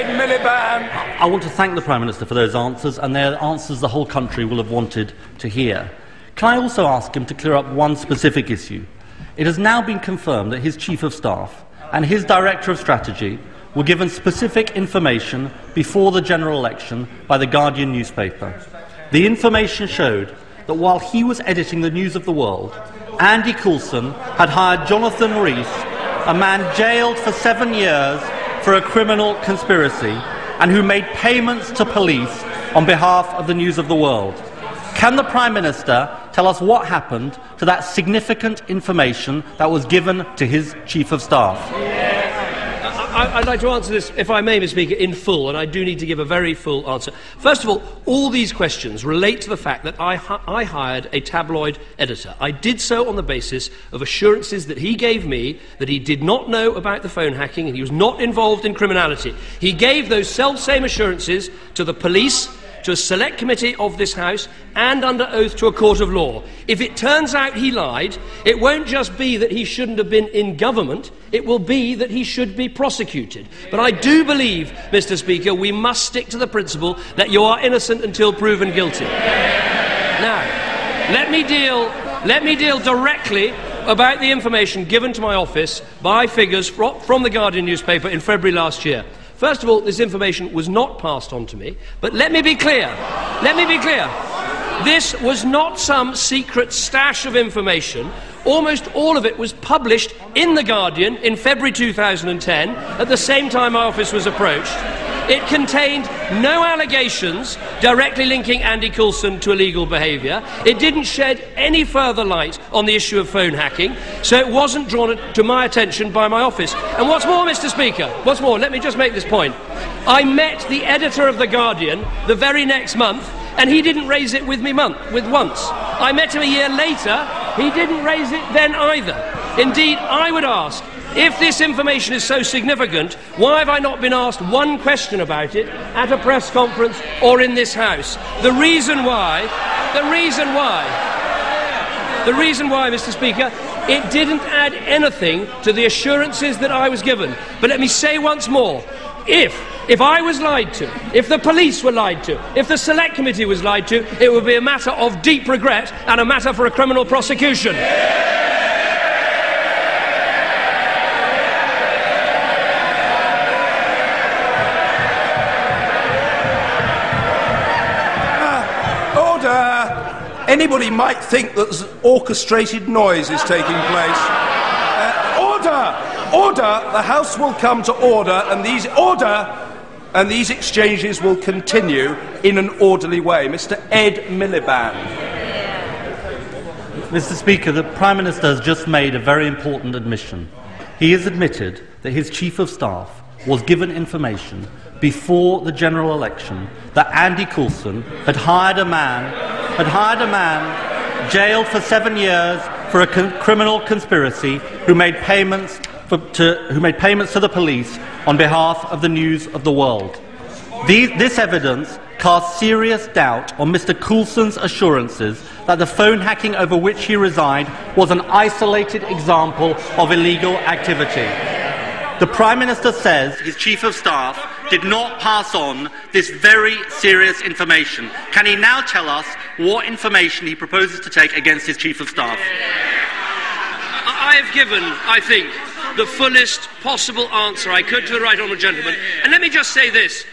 Miliband. I want to thank the Prime Minister for those answers, and they're answers the whole country will have wanted to hear. Can I also ask him to clear up one specific issue? It has now been confirmed that his Chief of Staff and his Director of Strategy were given specific information before the general election by the Guardian newspaper. The information showed that while he was editing the News of the World, Andy Coulson had hired Jonathan Rees, a man jailed for 7 years for a criminal conspiracy, and who made payments to police on behalf of the News of the World. Can the Prime Minister tell us what happened to that significant information that was given to his Chief of Staff? I'd like to answer this, if I may, Mr. Speaker, in full, and I do need to give a very full answer. First of all these questions relate to the fact that I hired a tabloid editor. I did so on the basis of assurances that he gave me that he did not know about the phone hacking and he was not involved in criminality. He gave those self-same assurances to the police, to a select committee of this House, and under oath to a court of law. If it turns out he lied, it won't just be that he shouldn't have been in government, it will be that he should be prosecuted. But I do believe, Mr. Speaker, we must stick to the principle that you are innocent until proven guilty. Now, let me deal directly about the information given to my office by figures from the Guardian newspaper in February last year. First of all, this information was not passed on to me, but let me be clear. This was not some secret stash of information. Almost all of it was published in The Guardian in February 2010, at the same time my office was approached. It contained no allegations directly linking Andy Coulson to illegal behaviour. It didn't shed any further light on the issue of phone hacking, so it wasn't drawn to my attention by my office. And what's more, Mr. Speaker, let me just make this point. I met the editor of The Guardian the very next month, and he didn't raise it with me once. I met him a year later. He didn't raise it then either. Indeed, I would ask, if this information is so significant, why have I not been asked one question about it at a press conference or in this House? The reason why, Mr. Speaker, it didn't add anything to the assurances that I was given. But let me say once more, if I was lied to, if the police were lied to, if the Select Committee was lied to, it would be a matter of deep regret and a matter for a criminal prosecution. Anybody might think that orchestrated noise is taking place. Order! The House will come to order, and these exchanges will continue in an orderly way. Mr. Ed Miliband. Mr. Speaker, the Prime Minister has just made a very important admission. He has admitted that his Chief of Staff was given information before the general election that Andy Coulson had hired a man jailed for 7 years for a criminal conspiracy who made payments to the police on behalf of the News of the World. This evidence casts serious doubt on Mr. Coulson's assurances that the phone hacking over which he resigned was an isolated example of illegal activity. The Prime Minister says his Chief of Staff did not pass on this very serious information. Can he now tell us what information he proposes to take against his Chief of Staff? I have given, I think, the fullest possible answer I could to the right honourable gentleman. And let me just say this.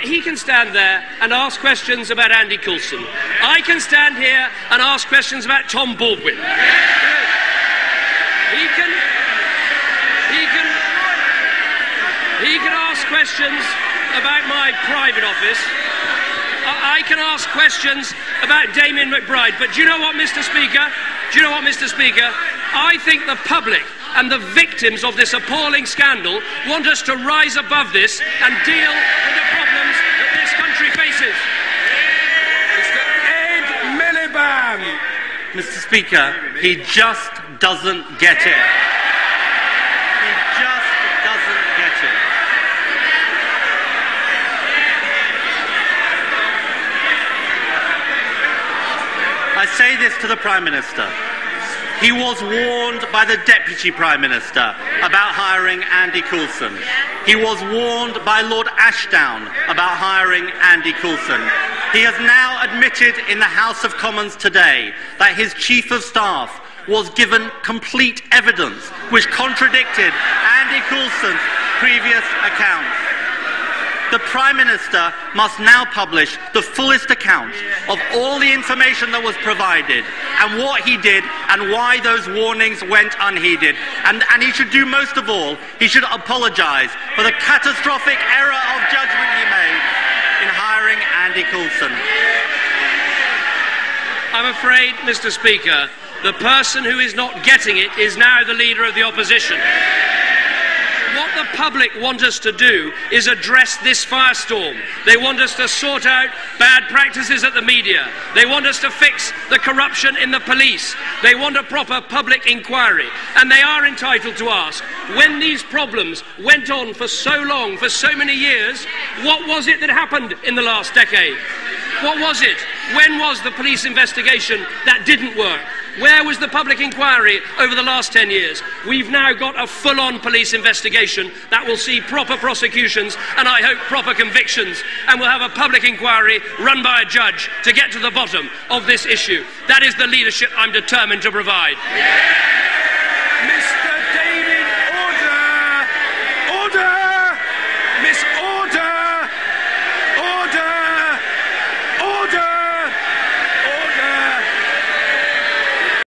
He can stand there and ask questions about Andy Coulson. I can stand here and ask questions about Tom Baldwin. He can ask questions about my private office. I can ask questions about Damien McBride. But do you know what, Mr. Speaker? I think the public and the victims of this appalling scandal want us to rise above this and deal with the problems that this country faces. Mr. Ed Miliband. Mr. Speaker, he just doesn't get it. He just doesn't get it. I say this to the Prime Minister. He was warned by the Deputy Prime Minister about hiring Andy Coulson. He was warned by Lord Ashdown about hiring Andy Coulson. He has now admitted in the House of Commons today that his Chief of Staff was given complete evidence which contradicted Andy Coulson's previous accounts. The Prime Minister must now publish the fullest account of all the information that was provided and what he did and why those warnings went unheeded. And he should do most of all, he should apologise for the catastrophic error of judgment he made in hiring Andy Coulson. I'm afraid, Mr. Speaker, the person who is not getting it is now the Leader of the Opposition. What the public want us to do is address this firestorm. They want us to sort out bad practices at the media. They want us to fix the corruption in the police. They want a proper public inquiry. And they are entitled to ask, when these problems went on for so long, for so many years, what was it that happened in the last decade? What was it? When was the police investigation that didn't work? Where was the public inquiry over the last 10 years? We've now got a full-on police investigation that will see proper prosecutions and I hope proper convictions, and we'll have a public inquiry run by a judge to get to the bottom of this issue. That is the leadership I'm determined to provide.